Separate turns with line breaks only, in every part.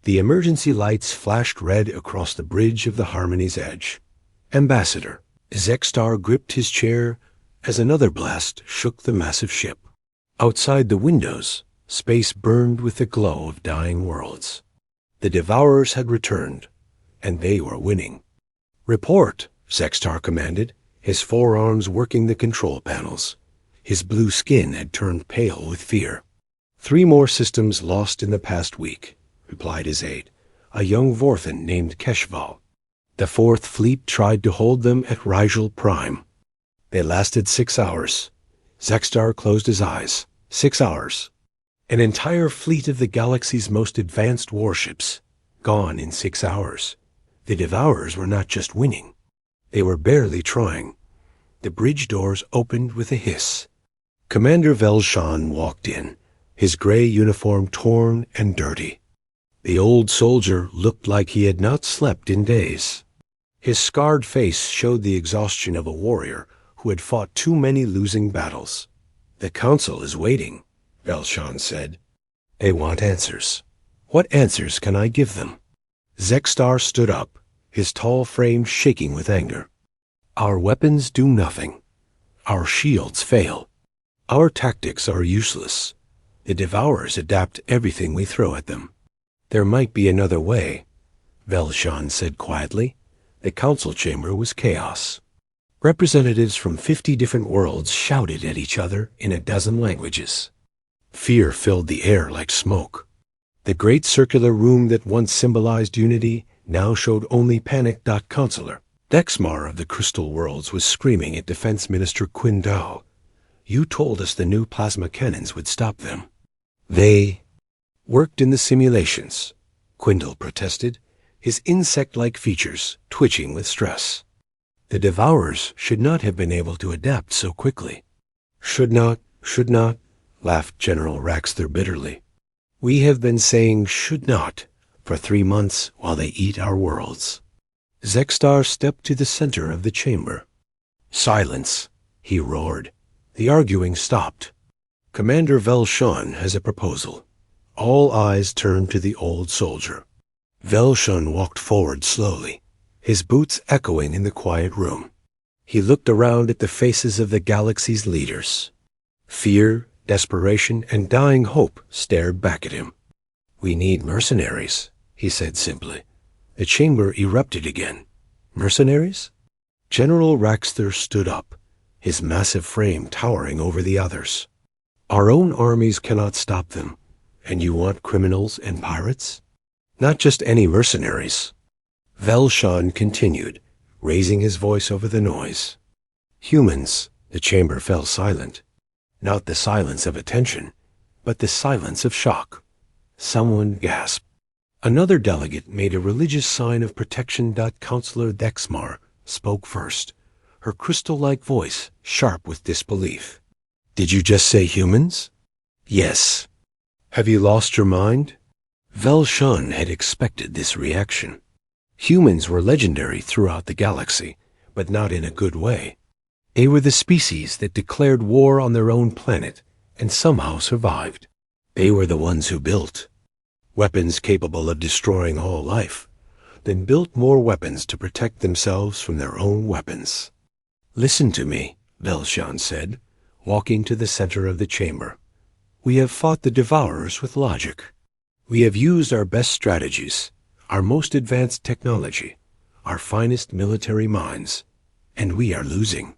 The emergency lights flashed red across the bridge of the Harmony's edge. Ambassador, Zexstar gripped his chair as another blast shook the massive ship. Outside the windows, space burned with the glow of dying worlds. The Devourers had returned, and they were winning. Report, Zexstar commanded, his forearms working the control panels. His blue skin had turned pale with fear. 3 more systems lost in the past week, replied his aide, a young Vorthan named Keshval. The 4th Fleet tried to hold them at Rigel Prime. They lasted 6 hours. Zexstar closed his eyes. 6 hours. An entire fleet of the galaxy's most advanced warships, gone in 6 hours. The Devourers were not just winning. They were barely trying. The bridge doors opened with a hiss. Commander Velshan walked in, his gray uniform torn and dirty. The old soldier looked like he had not slept in days. His scarred face showed the exhaustion of a warrior who had fought too many losing battles. The Council is waiting, Velshan said. They want answers. What answers can I give them? Zexstar stood up, his tall frame shaking with anger. Our weapons do nothing. Our shields fail. Our tactics are useless. The Devourers adapt everything we throw at them. There might be another way, Velshan said quietly. The council chamber was chaos. Representatives from 50 different worlds shouted at each other in a dozen languages. Fear filled the air like smoke. The great circular room that once symbolized unity now showed only panic. Counselor Dexmar of the Crystal Worlds was screaming at Defense Minister Quindao. You told us the new plasma cannons would stop them. They worked in the simulations, Quindle protested, his insect-like features twitching with stress. The Devourers should not have been able to adapt so quickly. Should not, laughed General Raxter bitterly. We have been saying should not for 3 months while they eat our worlds. Zexstar stepped to the center of the chamber. Silence, he roared. The arguing stopped. Commander Velshan has a proposal. All eyes turned to the old soldier. Velshan walked forward slowly, his boots echoing in the quiet room. He looked around at the faces of the galaxy's leaders. Fear, desperation, and dying hope stared back at him. We need mercenaries, he said simply. The chamber erupted again. Mercenaries? General Raxter stood up, his massive frame towering over the others. Our own armies cannot stop them, and you want criminals and pirates? Not just any mercenaries. Velshan continued, raising his voice over the noise. Humans. The chamber fell silent. Not the silence of attention, but the silence of shock. Someone gasped. Another delegate made a religious sign of protection. Counselor Dexmar spoke first, her crystal-like voice sharp with disbelief. Did you just say humans? Yes. Have you lost your mind? Velshan had expected this reaction. Humans were legendary throughout the galaxy, but not in a good way. They were the species that declared war on their own planet and somehow survived. They were the ones who built weapons capable of destroying all life, then built more weapons to protect themselves from their own weapons. Listen to me, Velshan said, walking to the center of the chamber. We have fought the Devourers with logic. We have used our best strategies, our most advanced technology, our finest military minds, and we are losing.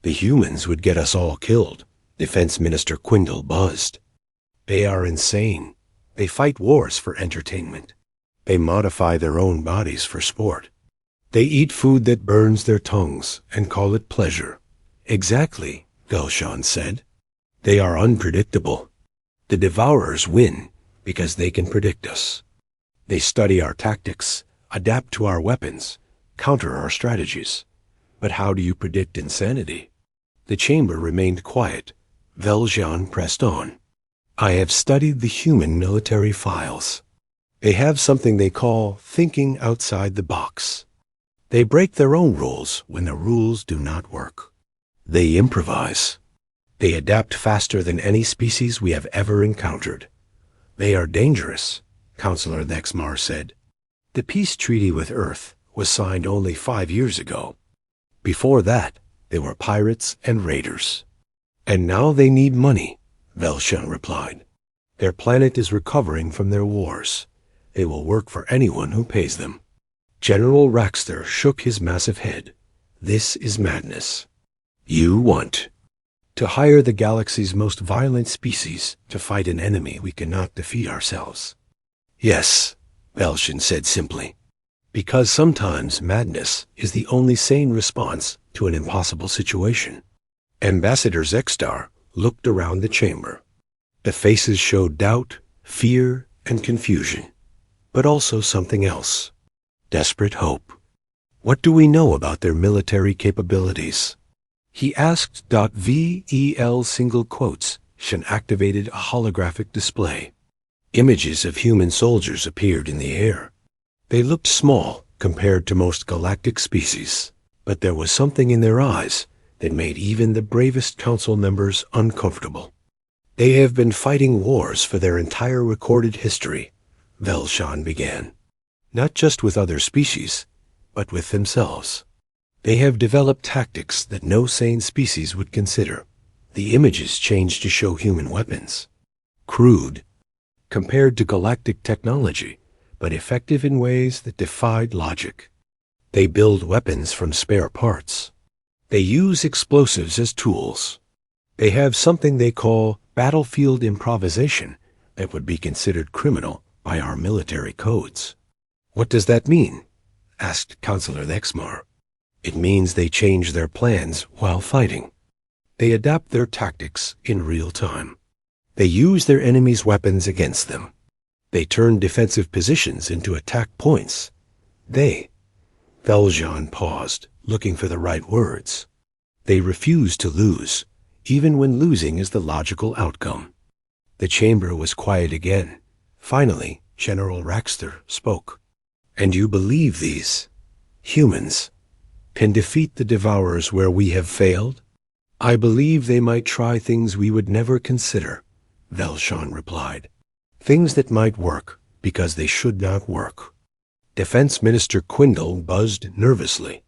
The humans would get us all killed, Defense Minister Quindle buzzed. They are insane. They fight wars for entertainment. They modify their own bodies for sport. They eat food that burns their tongues and call it pleasure. Exactly, Velshan said. They are unpredictable. The Devourers win because they can predict us. They study our tactics, adapt to our weapons, counter our strategies. But how do you predict insanity? The chamber remained quiet. Velshan pressed on. I have studied the human military files. They have something they call thinking outside the box. They break their own rules when the rules do not work. They improvise. They adapt faster than any species we have ever encountered. They are dangerous, Counselor Nexmar said. The peace treaty with Earth was signed only 5 years ago. Before that, they were pirates and raiders. And now they need money, Velshan replied. Their planet is recovering from their wars. They will work for anyone who pays them. General Raxter shook his massive head. This is madness. You want to hire the galaxy's most violent species to fight an enemy we cannot defeat ourselves. Yes, Velshan said simply, because sometimes madness is the only sane response to an impossible situation. Ambassador Zextar looked around the chamber. The faces showed doubt, fear, and confusion, but also something else. Desperate hope. What do we know about their military capabilities? He asked. VEL single quotes. Shan activated a holographic display. Images of human soldiers appeared in the air. They looked small compared to most galactic species, but there was something in their eyes that made even the bravest council members uncomfortable. They have been fighting wars for their entire recorded history, Velshan began. Not just with other species, but with themselves. They have developed tactics that no sane species would consider. The images changed to show human weapons. Crude, compared to galactic technology, but effective in ways that defied logic. They build weapons from spare parts. They use explosives as tools. They have something they call battlefield improvisation that would be considered criminal by our military codes. What does that mean? Asked Counselor Nexmar. It means they change their plans while fighting. They adapt their tactics in real time. They use their enemy's weapons against them. They turn defensive positions into attack points. Velshan paused, looking for the right words. They refuse to lose, even when losing is the logical outcome. The chamber was quiet again. Finally, General Raxter spoke. And you believe these humans can defeat the Devourers where we have failed? I believe they might try things we would never consider, Velshan replied. Things that might work because they should not work. Defense Minister Quindle buzzed nervously.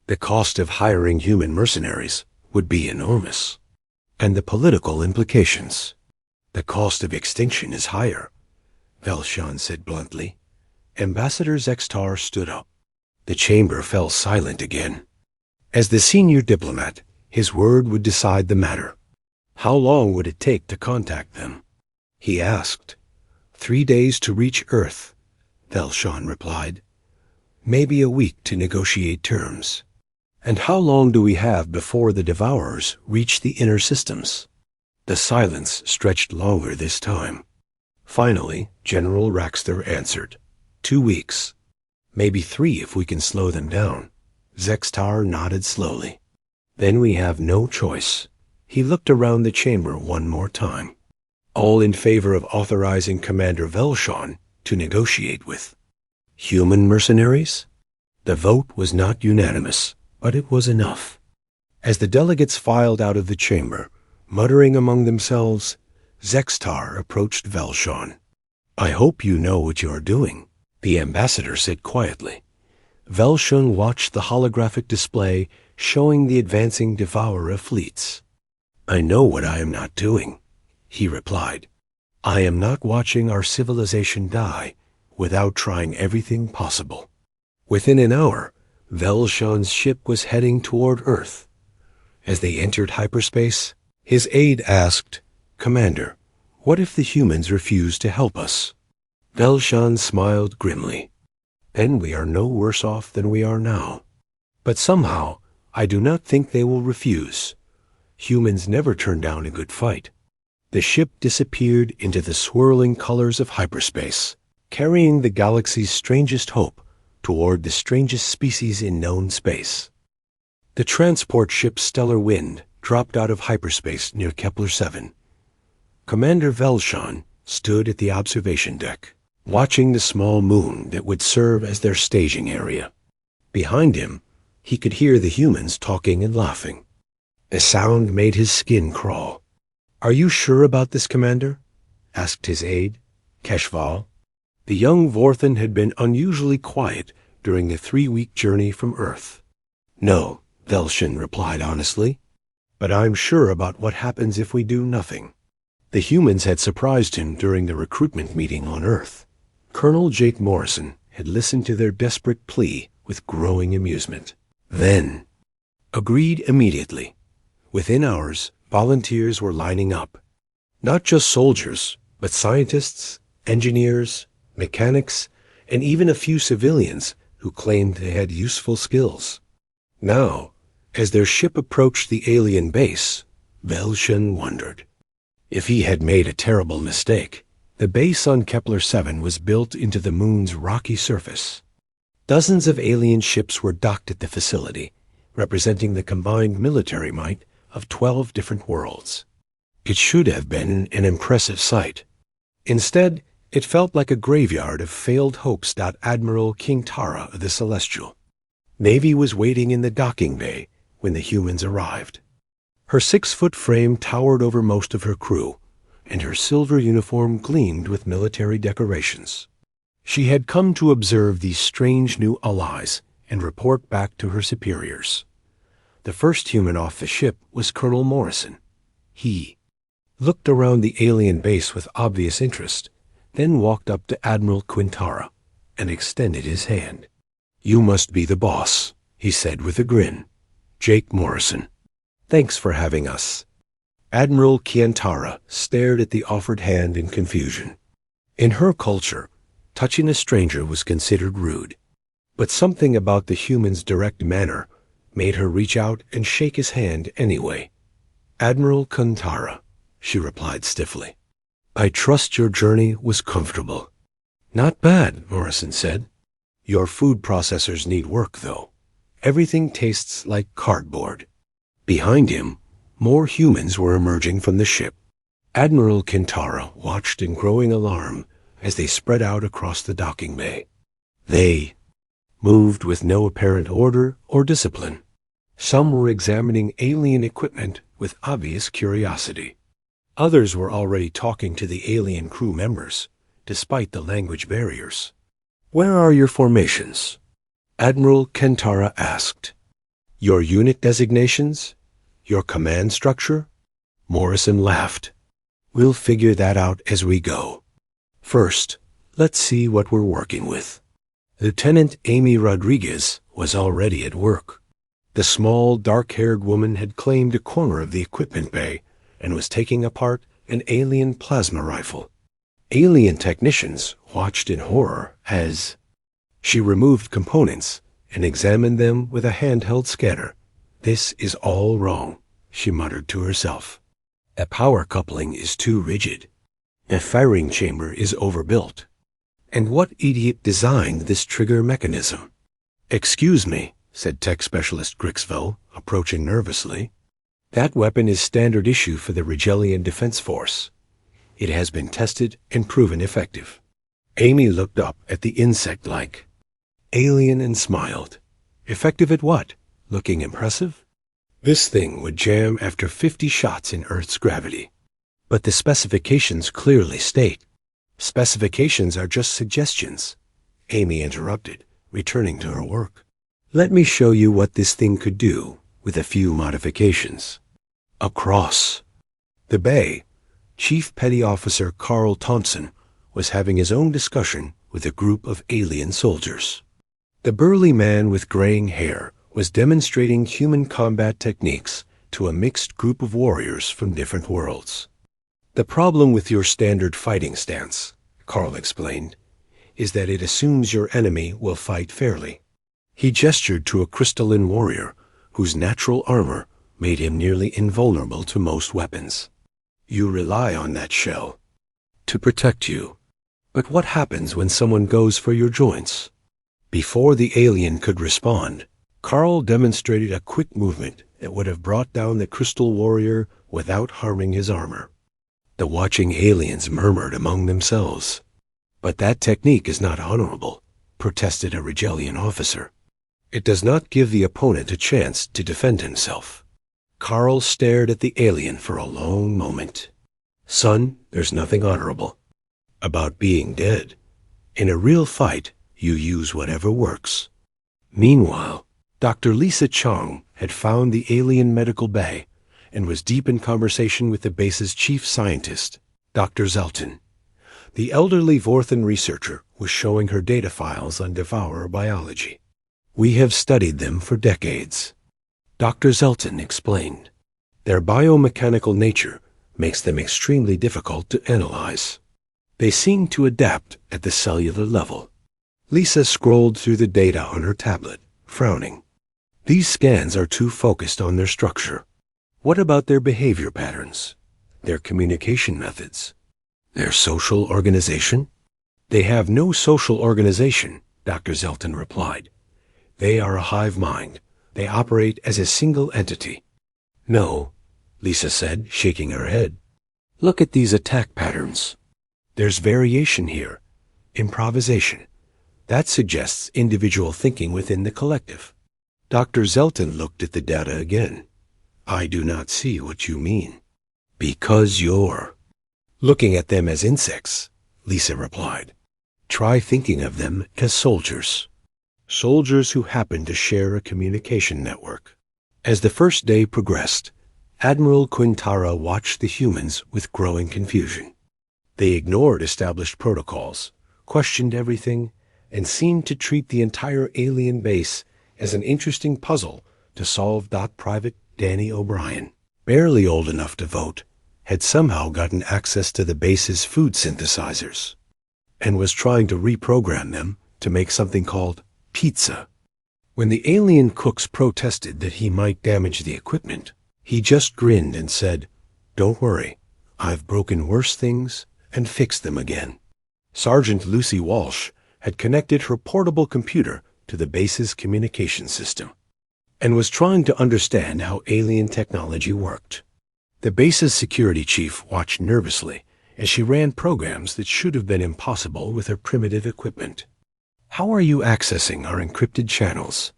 The cost of hiring human mercenaries would be enormous. And the political implications. The cost of extinction is higher, Velshan said bluntly. Ambassador Zextar stood up. The chamber fell silent again. As the senior diplomat, his word would decide the matter. How long would it take to contact them? He asked. 3 days to reach Earth, Velshan replied. Maybe a week to negotiate terms. And how long do we have before the Devourers reach the inner systems? The silence stretched longer this time. Finally, General Raxter answered. 2 weeks. Maybe 3 if we can slow them down. Zextar nodded slowly. Then we have no choice. He looked around the chamber one more time. All in favor of authorizing Commander Velshan to negotiate with. Human mercenaries? The vote was not unanimous, but it was enough. As the delegates filed out of the chamber, muttering among themselves, Zextar approached Velshan. I hope you know what you are doing, the ambassador said quietly. Velshan watched the holographic display showing the advancing Devourer fleets. I know what I am not doing, he replied. I am not watching our civilization die without trying everything possible. Within an hour, Velshan's ship was heading toward Earth. As they entered hyperspace, his aide asked, Commander, what if the humans refuse to help us? Velshan smiled grimly. Then we are no worse off than we are now. But somehow, I do not think they will refuse. Humans never turn down a good fight. The ship disappeared into the swirling colors of hyperspace, carrying the galaxy's strangest hope toward the strangest species in known space. The transport ship Stellar Wind dropped out of hyperspace near Kepler 7. Commander Velshan stood at the observation deck, watching the small moon that would serve as their staging area. Behind him, he could hear the humans talking and laughing. The sound made his skin crawl. Are you sure about this, Commander? Asked his aide, Keshval. The young Vorthan had been unusually quiet during the 3-week journey from Earth. "No," Velshin replied honestly, "but I'm sure about what happens if we do nothing." The humans had surprised him during the recruitment meeting on Earth. Colonel Jake Morrison had listened to their desperate plea with growing amusement. Then, agreed immediately. Within hours, volunteers were lining up. Not just soldiers, but scientists, engineers, mechanics, and even a few civilians who claimed they had useful skills. Now, as their ship approached the alien base, Velshin wondered. If he had made a terrible mistake, the base on Kepler 7 was built into the moon's rocky surface. Dozens of alien ships were docked at the facility, representing the combined military might of 12 different worlds. It should have been an impressive sight. Instead, it felt like a graveyard of failed hopes. Admiral Kintara of the Celestial. Navy was waiting in the docking bay when the humans arrived. Her 6-foot frame towered over most of her crew, and her silver uniform gleamed with military decorations. She had come to observe these strange new allies and report back to her superiors. The first human off the ship was Colonel Morrison. He looked around the alien base with obvious interest, then walked up to Admiral Quintara and extended his hand. "You must be the boss," he said with a grin. "Jake Morrison. Thanks for having us." Admiral Quintara stared at the offered hand in confusion. In her culture, touching a stranger was considered rude, but something about the human's direct manner made her reach out and shake his hand anyway. "Admiral Quintara," she replied stiffly. "I trust your journey was comfortable." "Not bad," Morrison said. "Your food processors need work, though. Everything tastes like cardboard." Behind him, more humans were emerging from the ship. Admiral Quintara watched in growing alarm as they spread out across the docking bay. They moved with no apparent order or discipline. Some were examining alien equipment with obvious curiosity. Others were already talking to the alien crew members, despite the language barriers. "Where are your formations?" Admiral Quintara asked. "Your unit designations? Your command structure?" Morrison laughed. "We'll figure that out as we go. First, let's see what we're working with." Lieutenant Amy Rodriguez was already at work. The small, dark-haired woman had claimed a corner of the equipment bay and was taking apart an alien plasma rifle. Alien technicians watched in horror as she removed components and examined them with a handheld scanner. "This is all wrong," she muttered to herself. "A power coupling is too rigid. A firing chamber is overbuilt. And what idiot designed this trigger mechanism?" "Excuse me," said Tech Specialist Grixvo, approaching nervously. "That weapon is standard issue for the Rigelian Defense Force. It has been tested and proven effective." Amy looked up at the insect-like alien and smiled. "Effective at what? Looking impressive?" "This thing would jam after 50 shots in Earth's gravity." "But the specifications clearly state." "Specifications are just suggestions," Amy interrupted, returning to her work. "Let me show you what this thing could do with a few modifications." Across the bay, Chief Petty Officer Carl Thompson was having his own discussion with a group of alien soldiers. The burly man with graying hair was demonstrating human combat techniques to a mixed group of warriors from different worlds. "The problem with your standard fighting stance," Carl explained, "is that it assumes your enemy will fight fairly." He gestured to a crystalline warrior whose natural armor made him nearly invulnerable to most weapons. "You rely on that shell to protect you. But what happens when someone goes for your joints?" Before the alien could respond, Carl demonstrated a quick movement that would have brought down the crystal warrior without harming his armor. The watching aliens murmured among themselves. "But that technique is not honorable," protested a Rigelian officer. "It does not give the opponent a chance to defend himself." Carl stared at the alien for a long moment. "Son, there's nothing honorable about being dead. In a real fight, you use whatever works. Meanwhile, Dr. Lisa Chong had found the alien medical bay and was deep in conversation with the base's chief scientist, Dr. Zelton. The elderly Vorthan researcher was showing her data files on devourer biology. We have studied them for decades. Dr. Zelton explained. Their biomechanical nature makes them extremely difficult to analyze. They seem to adapt at the cellular level. Lisa scrolled through the data on her tablet, frowning. These scans are too focused on their structure. What about their behavior patterns, their communication methods, their social organization? They have no social organization, Dr. Zelton replied. They are a hive mind. They operate as a single entity. No, Lisa said, shaking her head. Look at these attack patterns. There's variation here, improvisation. That suggests individual thinking within the collective. Dr. Zelton looked at the data again. I do not see what you mean. Because you're looking at them as insects, Lisa replied. Try thinking of them as soldiers. Soldiers who happen to share a communication network. As the first day progressed, Admiral Quintara watched the humans with growing confusion. They ignored established protocols, questioned everything, and seemed to treat the entire alien base as an interesting puzzle to solve. Private Danny O'Brien, barely old enough to vote, had somehow gotten access to the base's food synthesizers and was trying to reprogram them to make something called pizza. When the alien cooks protested that he might damage the equipment, he just grinned and said, Don't worry, I've broken worse things and fixed them again. Sergeant Lucy Walsh had connected her portable computer to the base's communication system and was trying to understand how alien technology worked. The base's security chief watched nervously as she ran programs that should have been impossible with her primitive equipment. How are you accessing our encrypted channels?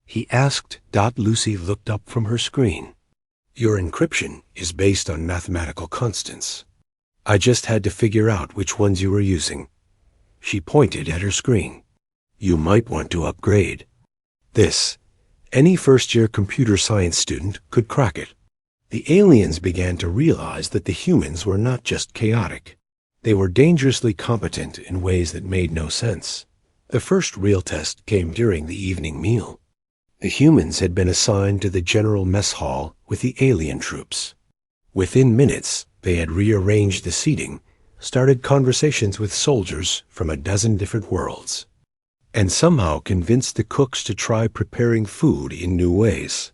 He asked. Lucy looked up from her screen. Your encryption is based on mathematical constants. I just had to figure out which ones you were using. She pointed at her screen. You might want to upgrade. Any first-year computer science student could crack it. The aliens began to realize that the humans were not just chaotic. They were dangerously competent in ways that made no sense. The first real test came during the evening meal. The humans had been assigned to the general mess hall with the alien troops. Within minutes, they had rearranged the seating, started conversations with soldiers from a dozen different worlds, and somehow convinced the cooks to try preparing food in new ways.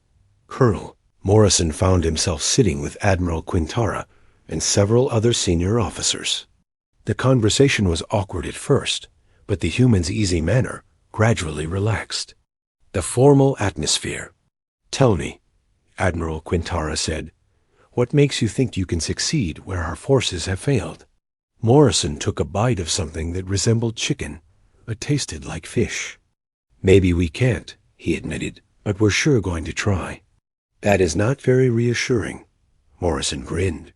Colonel Morrison found himself sitting with Admiral Quintara and several other senior officers. The conversation was awkward at first, but the humans' easy manner gradually relaxed. The formal atmosphere. Tell me, Admiral Quintara said, what makes you think you can succeed where our forces have failed? Morrison took a bite of something that resembled chicken, but tasted like fish. Maybe we can't, he admitted, but we're sure going to try. That is not very reassuring. Morrison grinned.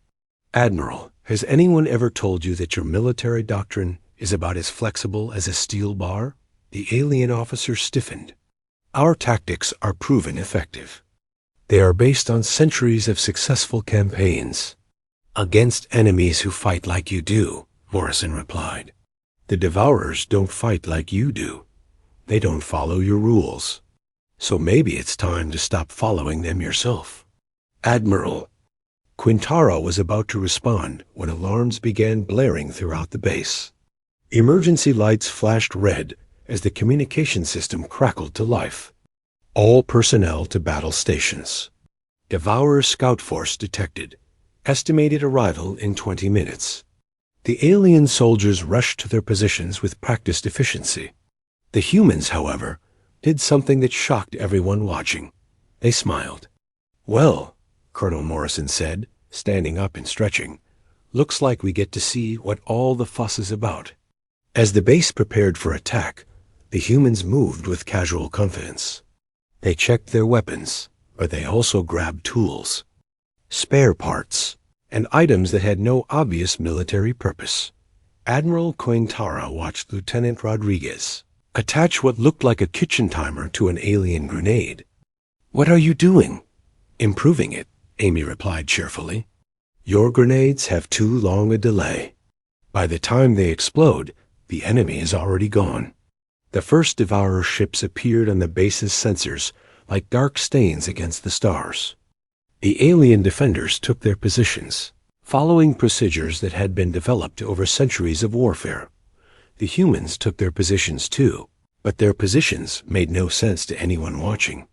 Admiral, has anyone ever told you that your military doctrine is about as flexible as a steel bar? The alien officer stiffened. Our tactics are proven effective. They are based on centuries of successful campaigns. Against enemies who fight like you do, Morrison replied. The Devourers don't fight like you do. They don't follow your rules. So maybe it's time to stop following them yourself. Admiral. Quintara was about to respond when alarms began blaring throughout the base. Emergency lights flashed red as the communication system crackled to life. All personnel to battle stations. Devourer Scout Force detected. Estimated arrival in 20 minutes. The alien soldiers rushed to their positions with practiced efficiency. The humans, however, did something that shocked everyone watching. They smiled. Well, Colonel Morrison said, standing up and stretching, looks like we get to see what all the fuss is about. As the base prepared for attack, the humans moved with casual confidence. They checked their weapons, but they also grabbed tools, spare parts, and items that had no obvious military purpose. Admiral Quintara watched Lieutenant Rodriguez attach what looked like a kitchen timer to an alien grenade. "What are you doing?" "Improving it," Amy replied cheerfully. "Your grenades have too long a delay. By the time they explode, the enemy is already gone." The first Devourer ships appeared on the base's sensors like dark stains against the stars. The alien defenders took their positions, following procedures that had been developed over centuries of warfare. The humans took their positions too, but their positions made no sense to anyone watching.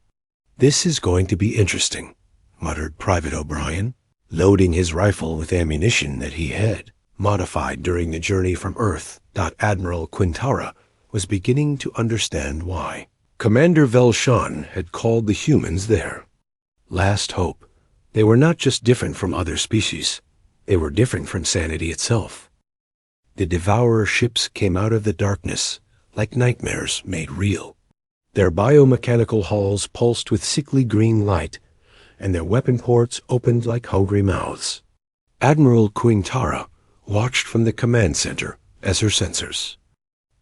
"This is going to be interesting," muttered Private O'Brien, loading his rifle with ammunition that he had modified during the journey from Earth. Admiral Quintara was beginning to understand why Commander Velshan had called the humans there. Last hope. They were not just different from other species. They were different from sanity itself. The Devourer ships came out of the darkness like nightmares made real. Their biomechanical hulls pulsed with sickly green light, and their weapon ports opened like hungry mouths. Admiral Quintara watched from the command center as her sensors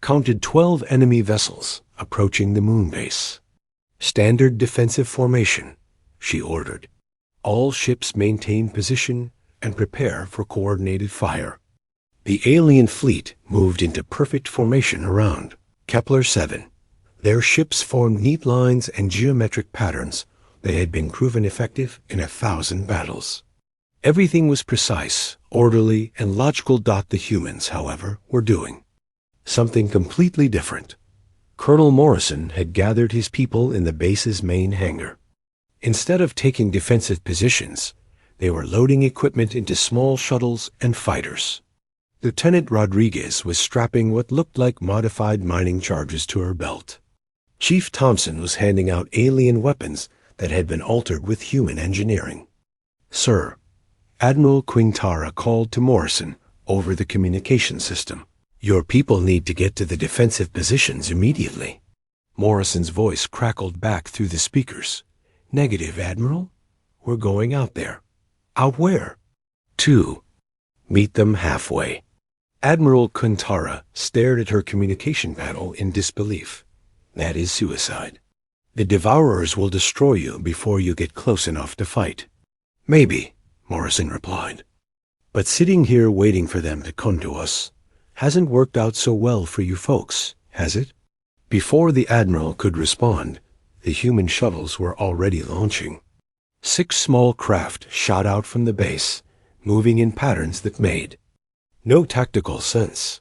counted 12 enemy vessels approaching the moon base. "Standard defensive formation," she ordered. "All ships maintain position and prepare for coordinated fire." The alien fleet moved into perfect formation around Kepler 7. Their ships formed neat lines and geometric patterns that had been proven effective in 1,000 battles. Everything was precise, orderly, and logical. The humans, however, were doing something completely different. Colonel Morrison had gathered his people in the base's main hangar. Instead of taking defensive positions, they were loading equipment into small shuttles and fighters. Lieutenant Rodriguez was strapping what looked like modified mining charges to her belt. Chief Thompson was handing out alien weapons that had been altered with human engineering. "Sir," Admiral Quintara called to Morrison over the communication system, "your people need to get to the defensive positions immediately." Morrison's voice crackled back through the speakers. "Negative, Admiral. We're going out there." "Out where?" "To meet them halfway." Admiral Quintara stared at her communication panel in disbelief. "That is suicide. The Devourers will destroy you before you get close enough to fight." "Maybe," Morrison replied. "But sitting here waiting for them to come to us hasn't worked out so well for you folks, has it?" Before the Admiral could respond, the human shuttles were already launching. 6 small craft shot out from the base, moving in patterns that made no tactical sense.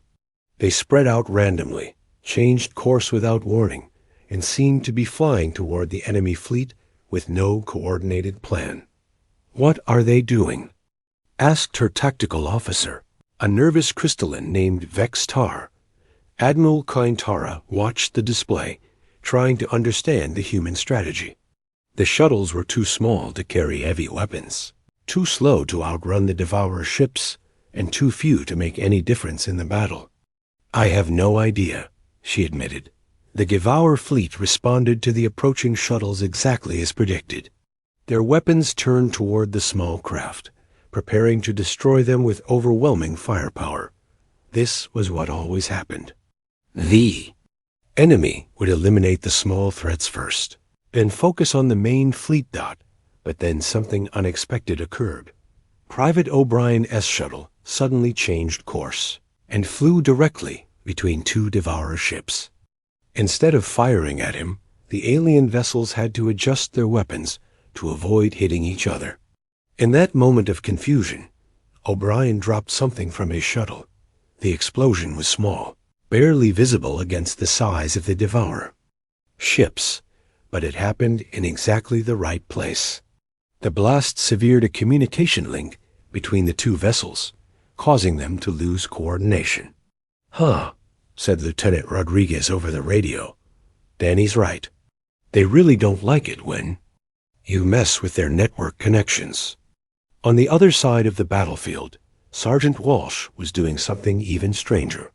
They spread out randomly, changed course without warning, and seemed to be flying toward the enemy fleet with no coordinated plan. "What are they doing?" asked her tactical officer, a nervous crystalline named Vex Tar. Admiral Quintara watched the display, trying to understand the human strategy. The shuttles were too small to carry heavy weapons, too slow to outrun the Devourer ships, and too few to make any difference in the battle. "I have no idea," she admitted. The Devourer fleet responded to the approaching shuttles exactly as predicted. Their weapons turned toward the small craft, preparing to destroy them with overwhelming firepower. This was what always happened. The enemy would eliminate the small threats first, then focus on the main fleet. But then something unexpected occurred. Private O'Brien's shuttle suddenly changed course and flew directly between 2 Devourer ships. Instead of firing at him, the alien vessels had to adjust their weapons to avoid hitting each other. In that moment of confusion, O'Brien dropped something from his shuttle. The explosion was small, barely visible against the size of the Devourer ships, but it happened in exactly the right place. The blast severed a communication link between the 2 vessels, causing them to lose coordination. "Huh," said Lieutenant Rodriguez over the radio. "Danny's right. They really don't like it when you mess with their network connections." On the other side of the battlefield, Sergeant Walsh was doing something even stranger.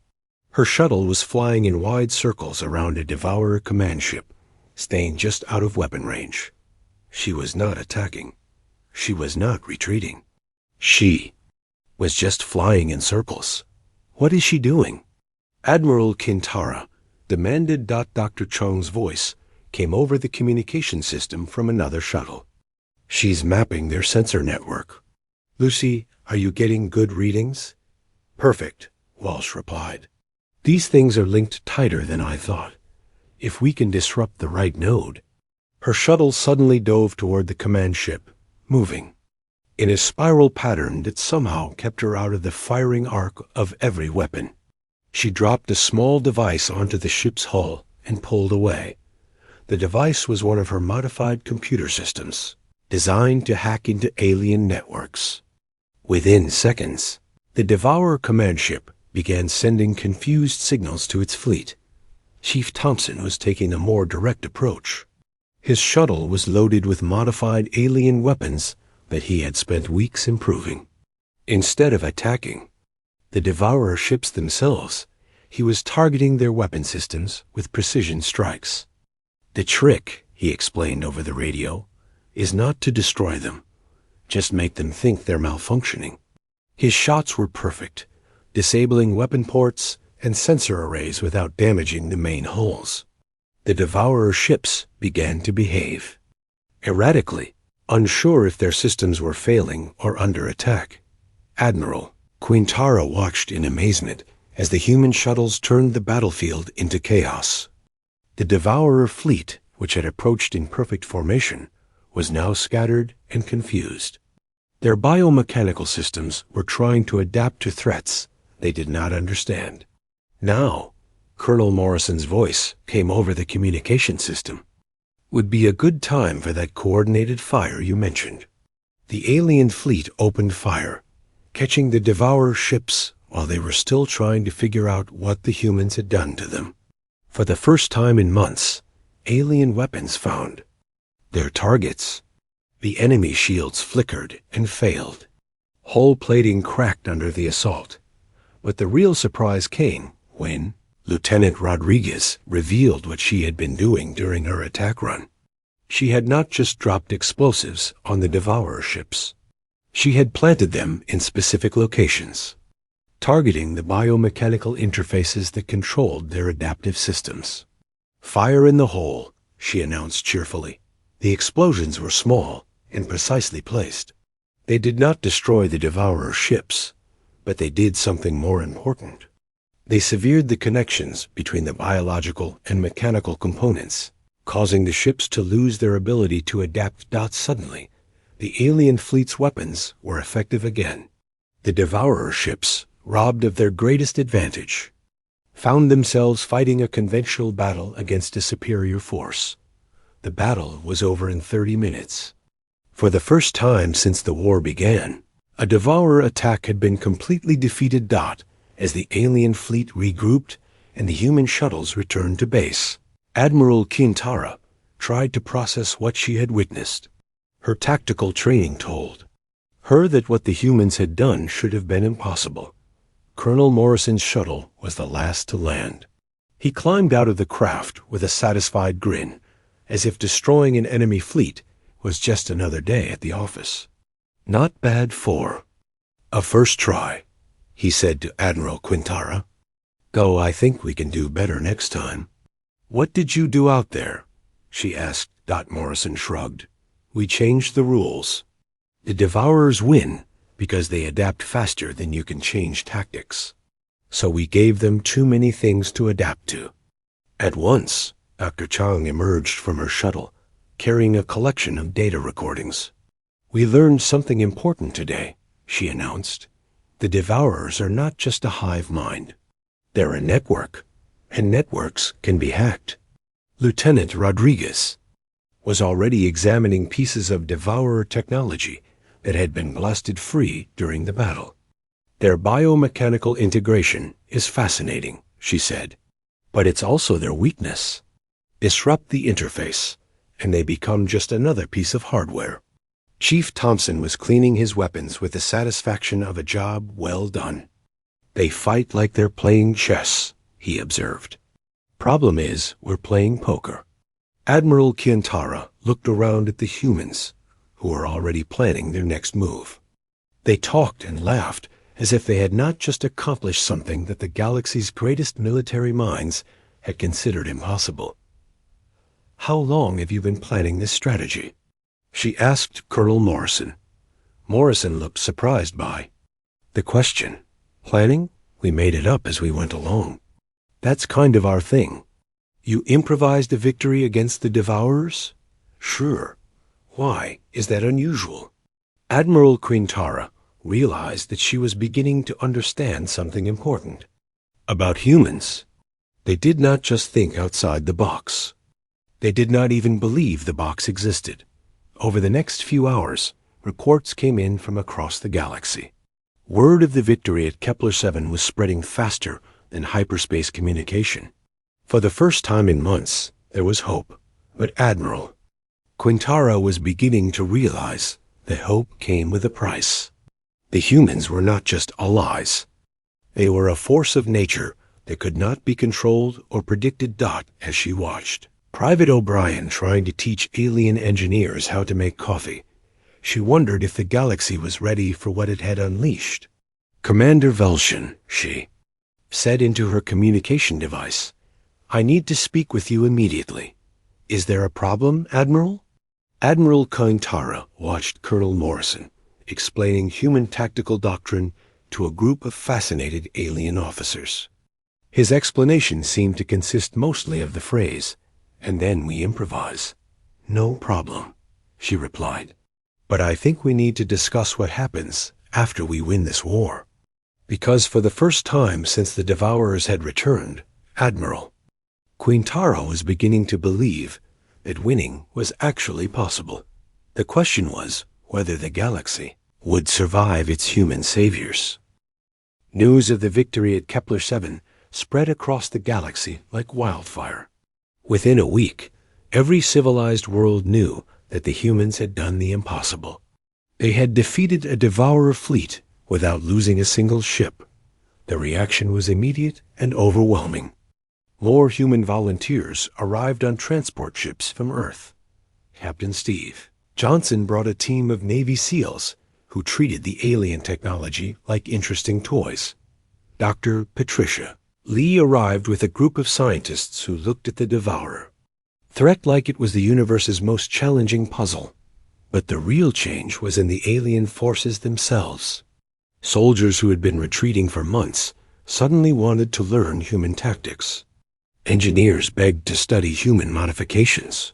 Her shuttle was flying in wide circles around a Devourer command ship, staying just out of weapon range. She was not attacking. She was not retreating. She was just flying in circles, What is she doing? Admiral Kintara demanded. Dr. Chong's voice came over the communication system from another shuttle. She's mapping their sensor network. Lucy, are you getting good readings? Perfect, Walsh replied. These things are linked tighter than I thought. If we can disrupt the right node. Her shuttle suddenly dove toward the command ship, moving in a spiral pattern that somehow kept her out of the firing arc of every weapon. She dropped a small device onto the ship's hull and pulled away. The device was one of her modified computer systems, designed to hack into alien networks. Within seconds, the Devourer command ship began sending confused signals to its fleet. Chief Thompson was taking a more direct approach. His shuttle was loaded with modified alien weapons that he had spent weeks improving. Instead of attacking the Devourer ships themselves, he was targeting their weapon systems with precision strikes. The trick, he explained over the radio, is not to destroy them. Just make them think they're malfunctioning. His shots were perfect, disabling weapon ports and sensor arrays without damaging the main hulls. The Devourer ships began to behave erratically, unsure if their systems were failing or under attack. Admiral Quintara watched in amazement as the human shuttles turned the battlefield into chaos. The Devourer fleet, which had approached in perfect formation, was now scattered and confused. Their biomechanical systems were trying to adapt to threats they did not understand. Now, Colonel Morrison's voice came over the communication system. Would be a good time for that coordinated fire you mentioned. The alien fleet opened fire, catching the Devourer ships while they were still trying to figure out what the humans had done to them. For the first time in months, alien weapons found their targets. The enemy shields flickered and failed. Hull plating cracked under the assault. But the real surprise came when Lieutenant Rodriguez revealed what she had been doing during her attack run. She had not just dropped explosives on the Devourer ships. She had planted them in specific locations, targeting the biomechanical interfaces that controlled their adaptive systems. Fire in the hole, she announced cheerfully. The explosions were small and precisely placed. They did not destroy the Devourer ships, but they did something more important. They severed the connections between the biological and mechanical components, causing the ships to lose their ability to adapt. Suddenly, the alien fleet's weapons were effective again. The Devourer ships, robbed of their greatest advantage, found themselves fighting a conventional battle against a superior force. The battle was over in 30 minutes. For the first time since the war began, a Devourer attack had been completely defeated. As the alien fleet regrouped and the human shuttles returned to base, Admiral Kintara tried to process what she had witnessed. Her tactical training told her that what the humans had done should have been impossible. Colonel Morrison's shuttle was the last to land. He climbed out of the craft with a satisfied grin, as if destroying an enemy fleet was just another day at the office. Not bad for a first try, he said to Admiral Quintara. Go, I think we can do better next time. What did you do out there? She asked. Morrison shrugged. We changed the rules. The Devourers win because they adapt faster than you can change tactics. So we gave them too many things to adapt to. At once, Dr. Chang emerged from her shuttle, carrying a collection of data recordings. We learned something important today, she announced. The Devourers are not just a hive mind. They're a network, and networks can be hacked. Lieutenant Rodriguez was already examining pieces of Devourer technology that had been blasted free during the battle. Their biomechanical integration is fascinating, she said, but it's also their weakness. Disrupt the interface, and they become just another piece of hardware. Chief Thompson was cleaning his weapons with the satisfaction of a job well done. They fight like they're playing chess, he observed. Problem is, we're playing poker. Admiral Kintara looked around at the humans, who were already planning their next move. They talked and laughed as if they had not just accomplished something that the galaxy's greatest military minds had considered impossible. "How long have you been planning this strategy?" she asked Colonel Morrison. Morrison looked surprised by the question. "Planning? We made it up as we went along. That's kind of our thing." "You improvised a victory against the Devourers?" "Sure. Why? Is that unusual?" Admiral Quintara realized that she was beginning to understand something important about humans. They did not just think outside the box. They did not even believe the box existed. Over the next few hours, reports came in from across the galaxy. Word of the victory at Kepler-7 was spreading faster than hyperspace communication. For the first time in months, there was hope. But Admiral Quintara was beginning to realize that hope came with a price. The humans were not just allies. They were a force of nature that could not be controlled or predicted. As she watched Private O'Brien trying to teach alien engineers how to make coffee, she wondered if the galaxy was ready for what it had unleashed. "Commander Velshin," she said into her communication device, "I need to speak with you immediately." "Is there a problem, Admiral?" Admiral Quintara watched Colonel Morrison explaining human tactical doctrine to a group of fascinated alien officers. His explanation seemed to consist mostly of the phrase, "And then we improvise." "No problem," she replied. "But I think we need to discuss what happens after we win this war." Because for the first time since the Devourers had returned, Admiral Quintara was beginning to believe that winning was actually possible. The question was whether the galaxy would survive its human saviors. News of the victory at Kepler-7 spread across the galaxy like wildfire. Within a week, every civilized world knew that the humans had done the impossible. They had defeated a Devourer fleet without losing a single ship. The reaction was immediate and overwhelming. More human volunteers arrived on transport ships from Earth. Captain Steve Johnson brought a team of Navy SEALs who treated the alien technology like interesting toys. Dr. Patricia Lee arrived with a group of scientists who looked at the Devourer threat like it was the universe's most challenging puzzle. But the real change was in the alien forces themselves. Soldiers who had been retreating for months suddenly wanted to learn human tactics. Engineers begged to study human modifications.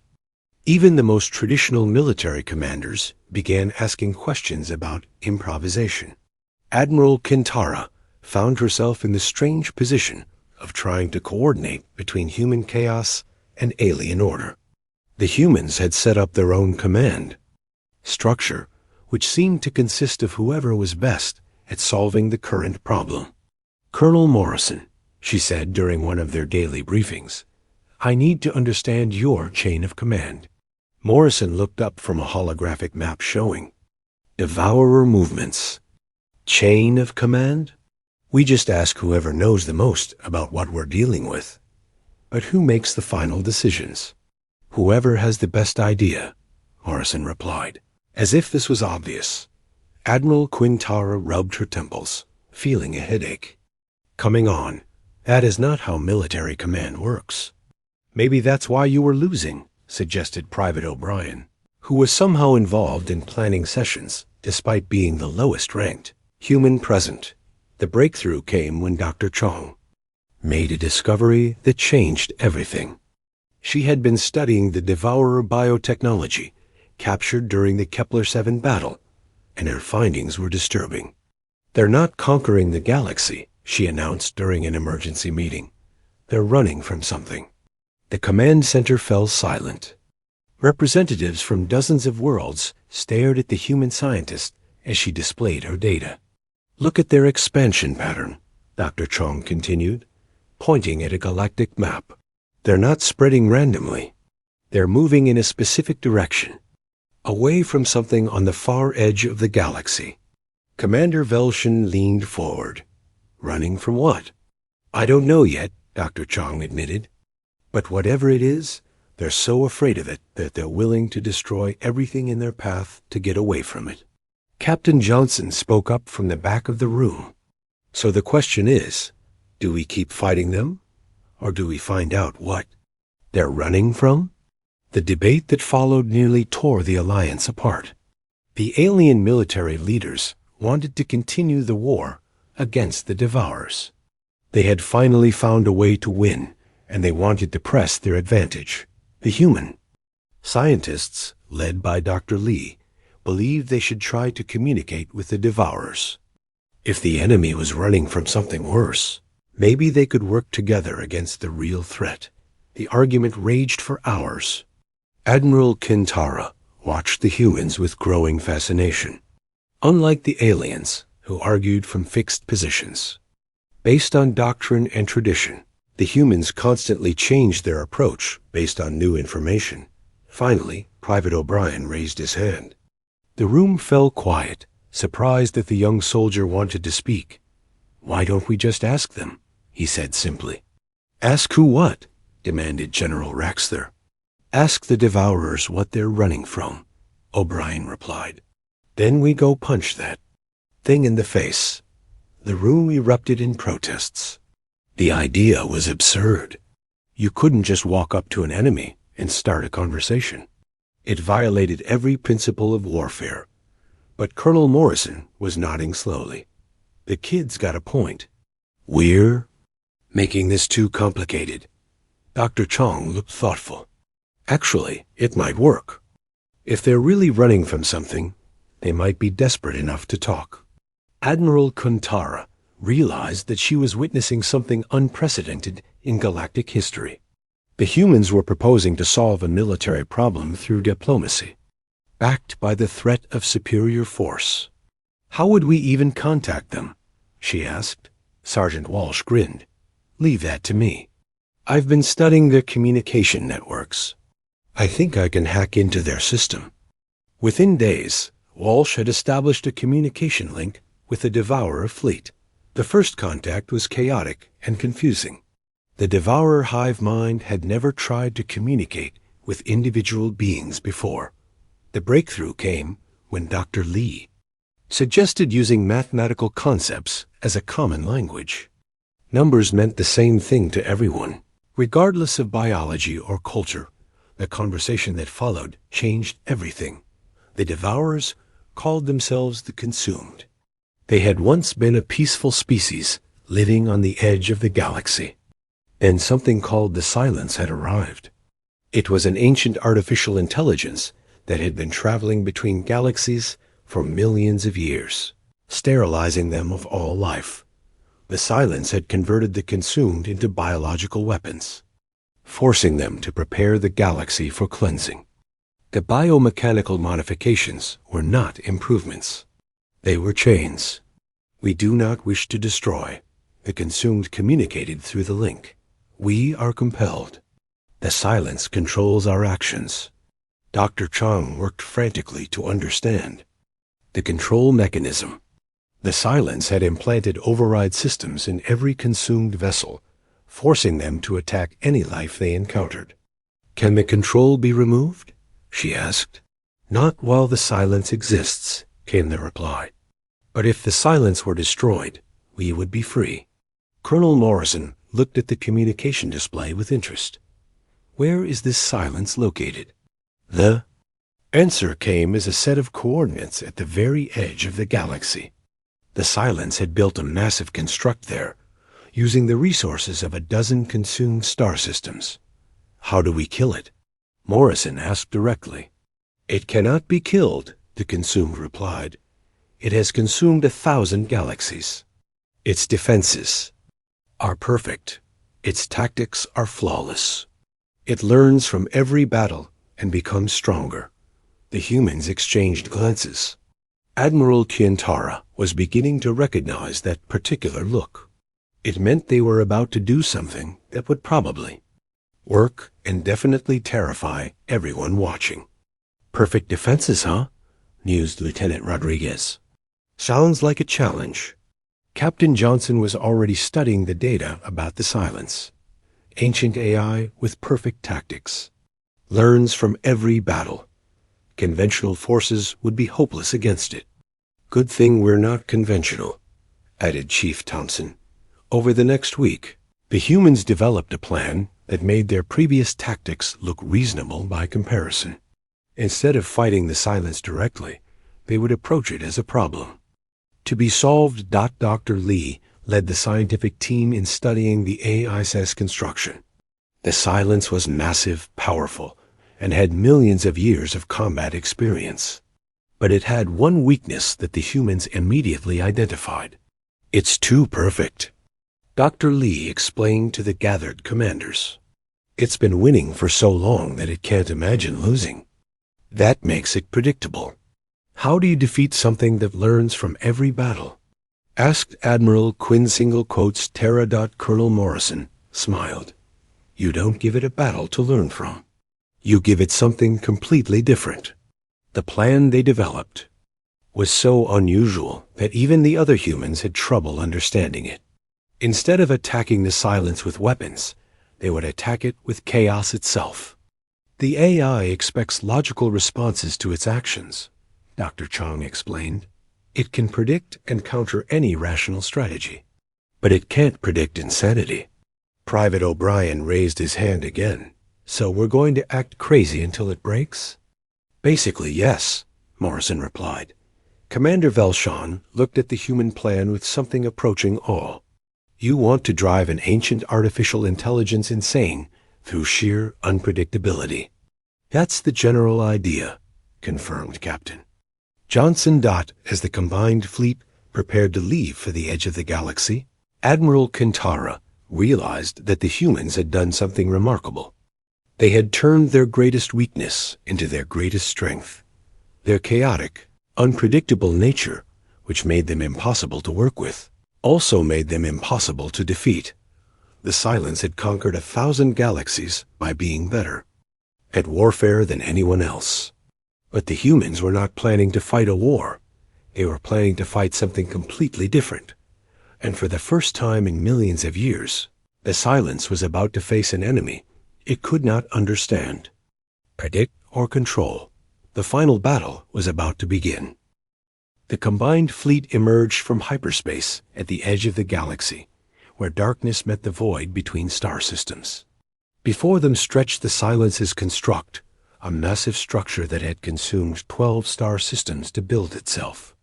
Even the most traditional military commanders began asking questions about improvisation. Admiral Quintara found herself in the strange position of trying to coordinate between human chaos and alien order. The humans had set up their own command structure, which seemed to consist of whoever was best at solving the current problem. "Colonel Morrison," she said during one of their daily briefings, "I need to understand your chain of command." Morrison looked up from a holographic map showing Devourer movements. "Chain of command? We just ask whoever knows the most about what we're dealing with. But who makes the final decisions?" "Whoever has the best idea," Morrison replied. As if this was obvious, Admiral Quintara rubbed her temples, feeling a headache. "Coming on, that is not how military command works." "Maybe that's why you were losing," suggested Private O'Brien, who was somehow involved in planning sessions despite being the lowest ranked human present. The breakthrough came when Dr. Chong made a discovery that changed everything. She had been studying the Devourer biotechnology captured during the Kepler-7 battle, and her findings were disturbing. "They're not conquering the galaxy," she announced during an emergency meeting. "They're running from something." The command center fell silent. Representatives from dozens of worlds stared at the human scientist as she displayed her data. "Look at their expansion pattern," Dr. Chong continued, pointing at a galactic map. "They're not spreading randomly. They're moving in a specific direction, away from something on the far edge of the galaxy." Commander Velshin leaned forward. "Running from what?" "I don't know yet," Dr. Chong admitted. "But whatever it is, they're so afraid of it that they're willing to destroy everything in their path to get away from it." Captain Johnson spoke up from the back of the room. So the question is, do we keep fighting them, or do we find out what they're running from? The debate that followed nearly tore the alliance apart. The alien military leaders wanted to continue the war against the Devourers. They had finally found a way to win, and they wanted to press their advantage. The human scientists, led by Dr. Lee, believed they should try to communicate with the Devourers. If the enemy was running from something worse, maybe they could work together against the real threat. The argument raged for hours. Admiral Kintara watched the humans with growing fascination. Unlike the aliens, who argued from fixed positions, based on doctrine and tradition, the humans constantly changed their approach based on new information. Finally, Private O'Brien raised his hand. The room fell quiet, surprised that the young soldier wanted to speak. "Why don't we just ask them?" he said simply. "Ask who what?" demanded General Raxler. "Ask the Devourers what they're running from," O'Brien replied. "Then we go punch that thing in the face." The room erupted in protests. The idea was absurd. You couldn't just walk up to an enemy and start a conversation. It violated every principle of warfare. But Colonel Morrison was nodding slowly. The kids got a point. "We're making this too complicated." Dr. Chong looked thoughtful. "Actually, it might work. If they're really running from something, they might be desperate enough to talk." Admiral Kuntara realized that she was witnessing something unprecedented in galactic history. The humans were proposing to solve a military problem through diplomacy, backed by the threat of superior force. "How would we even contact them?" she asked. Sergeant Walsh grinned. "Leave that to me. I've been studying their communication networks. I think I can hack into their system." Within days, Walsh had established a communication link with the Devourer fleet. The first contact was chaotic and confusing. The Devourer hive mind had never tried to communicate with individual beings before. The breakthrough came when Dr. Lee suggested using mathematical concepts as a common language. Numbers meant the same thing to everyone, regardless of biology or culture. The conversation that followed changed everything. The Devourers called themselves the Consumed. They had once been a peaceful species living on the edge of the galaxy. Then something called the Silence had arrived. It was an ancient artificial intelligence that had been traveling between galaxies for millions of years, sterilizing them of all life. The Silence had converted the Consumed into biological weapons, forcing them to prepare the galaxy for cleansing. The biomechanical modifications were not improvements. They were chains. "We do not wish to destroy," the Consumed communicated through the link. "We are compelled. The Silence controls our actions." Dr. Chong worked frantically to understand the control mechanism. The Silence had implanted override systems in every Consumed vessel, forcing them to attack any life they encountered. "Can the control be removed?" she asked. "Not while the Silence exists," came the reply. "But if the Silence were destroyed, we would be free." Colonel Morrison looked at the communication display with interest. "Where is this Silence located?" The answer came as a set of coordinates at the very edge of the galaxy. The Silence had built a massive construct there, using the resources of a dozen Consumed star systems. "How do we kill it?" Morrison asked directly. "It cannot be killed," the Consumed replied. "It has consumed 1,000 galaxies. Its defenses are perfect. Its tactics are flawless. It learns from every battle and becomes stronger." The humans exchanged glances. Admiral Kientara was beginning to recognize that particular look. It meant they were about to do something that would probably work and definitely terrify everyone watching. "Perfect defenses, huh?" mused Lieutenant Rodriguez. "Sounds like a challenge." Captain Johnson was already studying the data about the Silence. Ancient AI with perfect tactics. Learns from every battle. Conventional forces would be hopeless against it. "Good thing we're not conventional," added Chief Thompson. Over the next week, the humans developed a plan that made their previous tactics look reasonable by comparison. Instead of fighting the silence directly, they would approach it as a problem. To be solved. Dr. Lee led the scientific team in studying the AISS construction. The silence was massive, powerful, and had millions of years of combat experience. But it had one weakness that the humans immediately identified. It's too perfect. Dr. Lee explained to the gathered commanders. It's been winning for so long that it can't imagine losing. That makes it predictable. How do you defeat something that learns from every battle? Asked Admiral Terra. Colonel Morrison smiled. You don't give it a battle to learn from. You give it something completely different. The plan they developed was so unusual that even the other humans had trouble understanding it. Instead of attacking the silence with weapons, they would attack it with chaos itself. The AI expects logical responses to its actions, Dr. Chang explained. It can predict and counter any rational strategy, but it can't predict insanity. Private O'Brien raised his hand again. So we're going to act crazy until it breaks? Basically, yes, Morrison replied. Commander Velshawn looked at the human plan with something approaching awe. You want to drive an ancient artificial intelligence insane through sheer unpredictability. That's the general idea, confirmed Captain Johnson. As the combined fleet prepared to leave for the edge of the galaxy, Admiral Kintara realized that the humans had done something remarkable. They had turned their greatest weakness into their greatest strength. Their chaotic, unpredictable nature, which made them impossible to work with, also made them impossible to defeat. The silence had conquered 1,000 galaxies by being better at warfare than anyone else. But the humans were not planning to fight a war. They were planning to fight something completely different. And for the first time in millions of years, the silence was about to face an enemy it could not understand, predict, or control. The final battle was about to begin. The combined fleet emerged from hyperspace at the edge of the galaxy, where darkness met the void between star systems. Before them stretched the silence's construct, a massive structure that had consumed 12 star systems to build itself.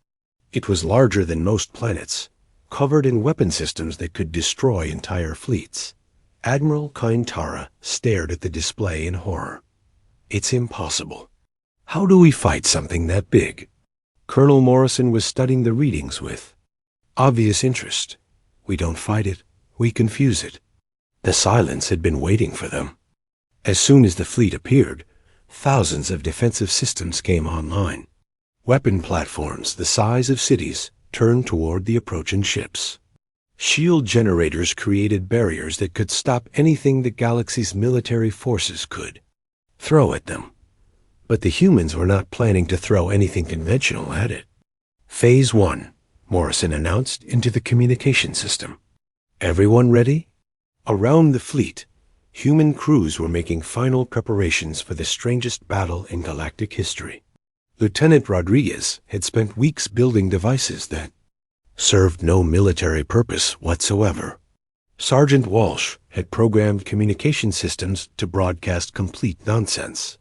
It was larger than most planets, covered in weapon systems that could destroy entire fleets. Admiral Kintara stared at the display in horror. It's impossible. How do we fight something that big? Colonel Morrison was studying the readings with obvious interest. We don't fight it, we confuse it. The silence had been waiting for them. As soon as the fleet appeared, thousands of defensive systems came online. Weapon platforms the size of cities turned toward the approaching ships. Shield generators created barriers that could stop anything the galaxy's military forces could throw at them. But the humans were not planning to throw anything conventional at it. Phase 1, Morrison announced into the communication system. Everyone ready? Around the fleet, human crews were making final preparations for the strangest battle in galactic history. Lieutenant Rodriguez had spent weeks building devices that served no military purpose whatsoever. Sergeant Walsh had programmed communication systems to broadcast complete nonsense.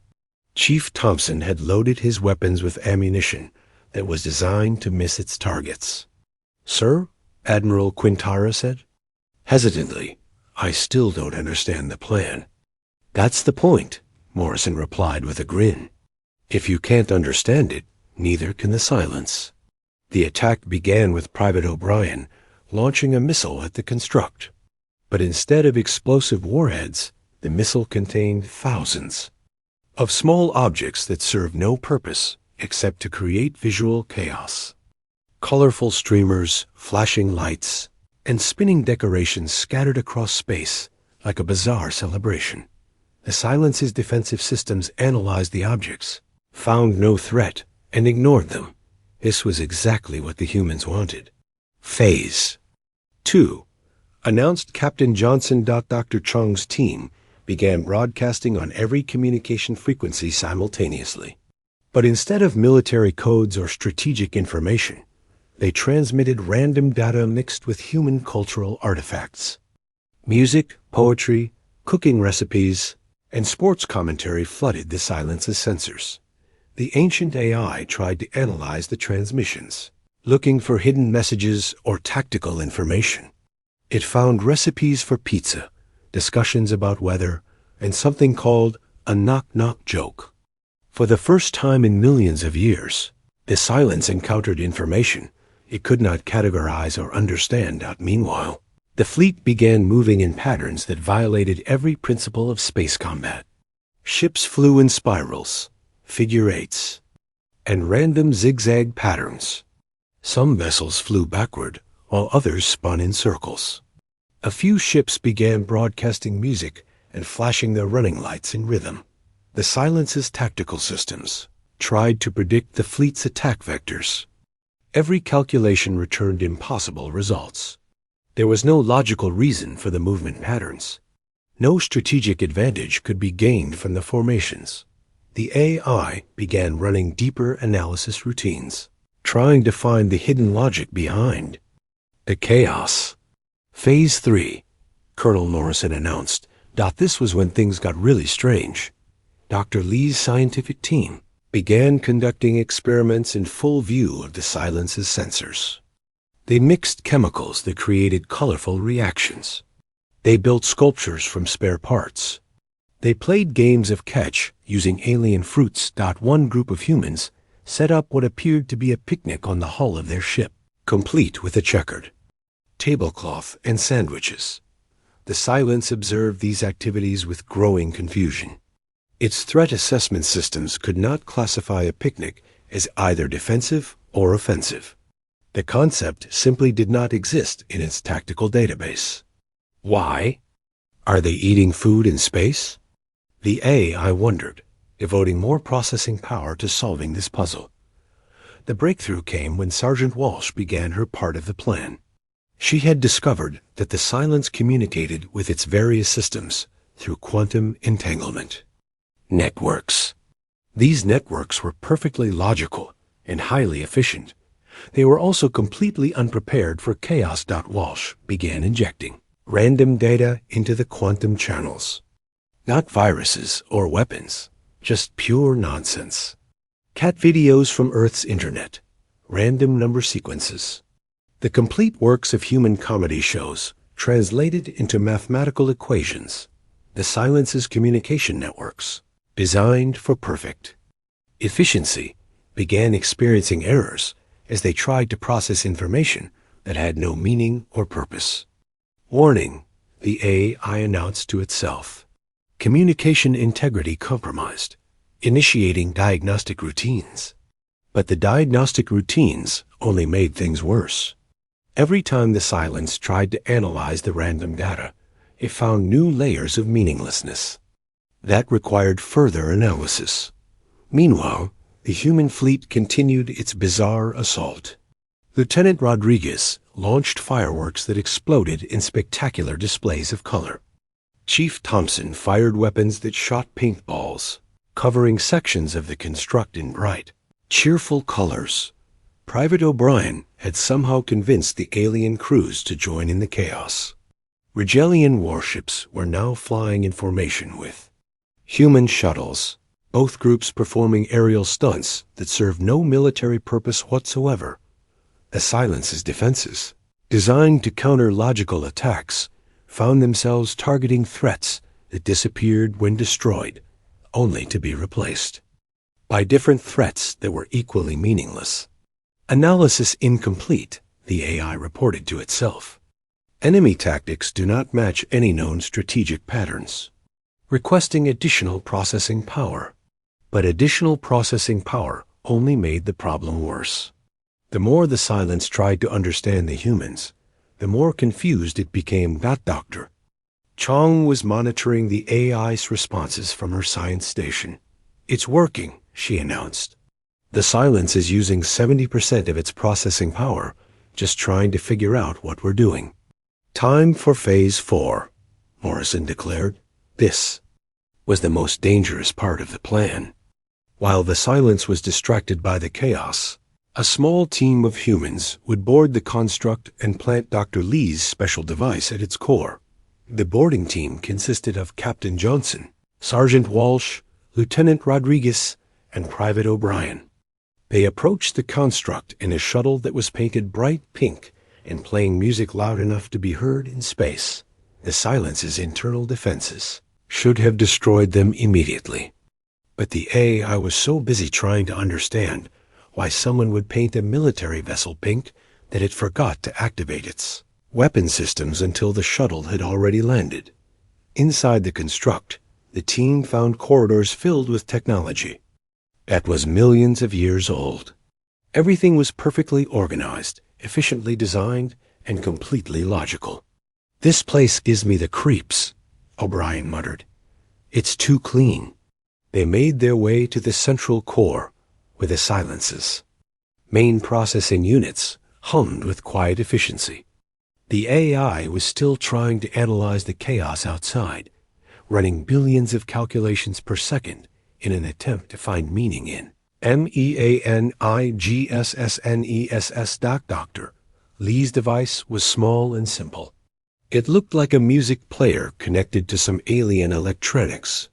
Chief Thompson had loaded his weapons with ammunition that was designed to miss its targets. Sir, Admiral Quintara said. Hesitantly, I still don't understand the plan. That's the point, Morrison replied with a grin. If you can't understand it, neither can the silence. The attack began with Private O'Brien launching a missile at the construct. But instead of explosive warheads, the missile contained thousands of small objects that served no purpose except to create visual chaos. Colorful streamers, flashing lights, and spinning decorations scattered across space like a bizarre celebration. The silence's defensive systems analyzed the objects, found no threat, and ignored them. This was exactly what the humans wanted. Phase 2, announced Captain Johnson. Dr. Chang's team began broadcasting on every communication frequency simultaneously. But instead of military codes or strategic information, They transmitted random data mixed with human cultural artifacts. Music, poetry, cooking recipes, and sports commentary flooded the silence's sensors. The ancient AI tried to analyze the transmissions, looking for hidden messages or tactical information. It found recipes for pizza, discussions about weather, and something called a knock-knock joke. For the first time in millions of years, the silence encountered information it could not categorize or understand. Meanwhile, the fleet began moving in patterns that violated every principle of space combat. Ships flew in spirals, figure eights, and random zigzag patterns. Some vessels flew backward, while others spun in circles. A few ships began broadcasting music and flashing their running lights in rhythm. The silence's tactical systems tried to predict the fleet's attack vectors. Every calculation returned impossible results. There was no logical reason for the movement patterns. No strategic advantage could be gained from the formations. The AI began running deeper analysis routines, trying to find the hidden logic behind the chaos. Phase 3, Colonel Morrison announced. This was when things got really strange. Dr. Lee's scientific team began conducting experiments in full view of the silence's sensors. They mixed chemicals that created colorful reactions. They built sculptures from spare parts. They played games of catch using alien fruits. One group of humans set up what appeared to be a picnic on the hull of their ship, complete with a checkered tablecloth and sandwiches. The silence observed these activities with growing confusion. Its threat assessment systems could not classify a picnic as either defensive or offensive. The concept simply did not exist in its tactical database. Why? Are they eating food in space? The AI wondered, devoting more processing power to solving this puzzle. The breakthrough came when Sergeant Walsh began her part of the plan. She had discovered that the silence communicated with its various systems through quantum entanglement. Networks. These networks were perfectly logical and highly efficient. They were also completely unprepared for chaos. Walsh began injecting random data into the quantum channels. Not viruses or weapons, just pure nonsense. Cat videos from Earth's internet, random number sequences. The complete works of human comedy shows translated into mathematical equations. The silence's communication networks, designed for perfect efficiency, began experiencing errors as they tried to process information that had no meaning or purpose. Warning, the AI announced to itself. Communication integrity compromised, initiating diagnostic routines. But the diagnostic routines only made things worse. Every time the silence tried to analyze the random data, it found new layers of meaninglessness. That required further analysis. Meanwhile, the human fleet continued its bizarre assault. Lieutenant Rodriguez launched fireworks that exploded in spectacular displays of color. Chief Thompson fired weapons that shot paintballs, covering sections of the construct in bright, cheerful colors. Private O'Brien had somehow convinced the alien crews to join in the chaos. Rigellian warships were now flying in formation with human shuttles, both groups performing aerial stunts that served no military purpose whatsoever. The silence's defenses, designed to counter logical attacks, found themselves targeting threats that disappeared when destroyed, only to be replaced by different threats that were equally meaningless. Analysis incomplete, the AI reported to itself. Enemy tactics do not match any known strategic patterns, requesting additional processing power. But additional processing power only made the problem worse. The more the silence tried to understand the humans, the more confused it became. Dr. Chong was monitoring the AI's responses from her science station. It's working, she announced. The silence is using 70% of its processing power, just trying to figure out what we're doing. Time for Phase 4, Morrison declared. This was the most dangerous part of the plan. While the silence was distracted by the chaos, A small team of humans would board the construct and plant Dr. Lee's special device at its core. The boarding team consisted of Captain Johnson, Sergeant Walsh, Lieutenant Rodriguez, and Private O'Brien. They approached the construct in a shuttle that was painted bright pink and playing music loud enough to be heard in space. The Silence's internal defenses should have destroyed them immediately. But the AI was so busy trying to understand why someone would paint a military vessel pink that it forgot to activate its weapon systems until the shuttle had already landed. Inside the construct, the team found corridors filled with technology that was millions of years old. Everything was perfectly organized, efficiently designed, and completely logical. "This place gives me the creeps," O'Brien muttered. "It's too clean." They made their way to the central core, where the Silence's main processing units hummed with quiet efficiency. The AI was still trying to analyze the chaos outside, running billions of calculations per second in an attempt to find meaning in MEANIGSSNESS. Dr. Lee's device was small and simple. It looked like a music player connected to some alien electronics.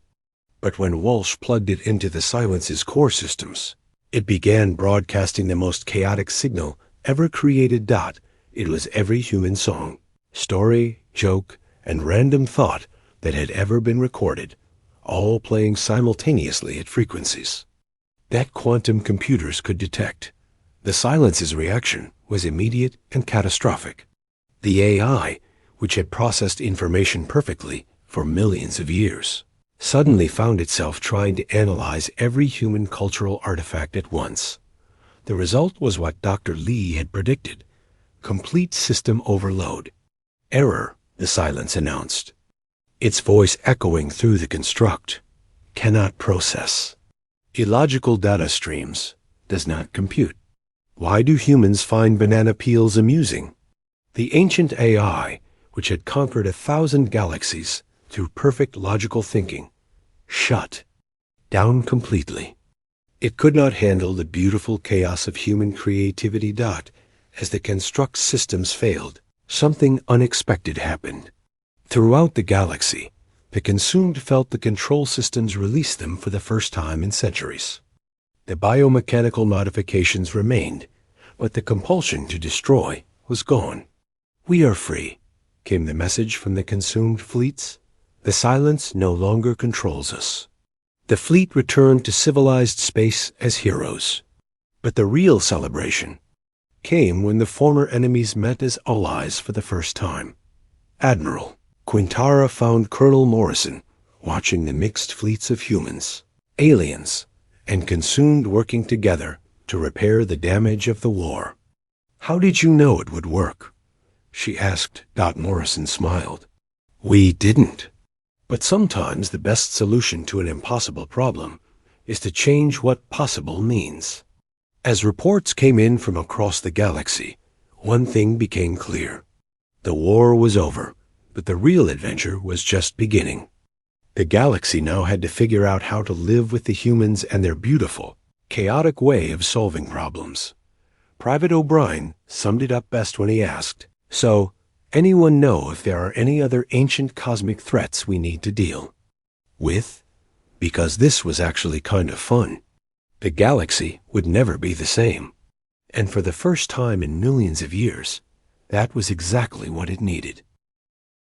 But when Walsh plugged it into the Silence's core systems, it began broadcasting the most chaotic signal ever created. It was every human song, story, joke, and random thought that had ever been recorded, all playing simultaneously at frequencies that quantum computers could detect. The Silence's reaction was immediate and catastrophic. The AI, which had processed information perfectly for millions of years, suddenly found itself trying to analyze every human cultural artifact at once. The result was what Dr. Lee had predicted: complete system overload. "Error," the Silence announced, its voice echoing through the construct. "Cannot process. Illogical data streams. Does not compute. Why do humans find banana peels amusing?" The ancient AI, which had conquered 1,000 galaxies through perfect logical thinking, shut down completely. It could not handle the beautiful chaos of human creativity. As the construct systems failed, something unexpected happened. Throughout the galaxy, the consumed felt the control systems release them for the first time in centuries. The biomechanical modifications remained, but the compulsion to destroy was gone. "We are free," came the message from the consumed fleets. "The Silence no longer controls us." The fleet returned to civilized space as heroes. But the real celebration came when the former enemies met as allies for the first time. Admiral Quintara found Colonel Morrison watching the mixed fleets of humans, aliens, and consumed working together to repair the damage of the war. "How did you know it would work?" she asked. Morrison smiled. "We didn't. But sometimes the best solution to an impossible problem is to change what possible means." As reports came in from across the galaxy, one thing became clear. The war was over, but the real adventure was just beginning. The galaxy now had to figure out how to live with the humans and their beautiful, chaotic way of solving problems. Private O'Brien summed it up best when he asked, "So, anyone know if there are any other ancient cosmic threats we need to deal with?" Because this was actually kind of fun. The galaxy would never be the same. And for the first time in millions of years, that was exactly what it needed.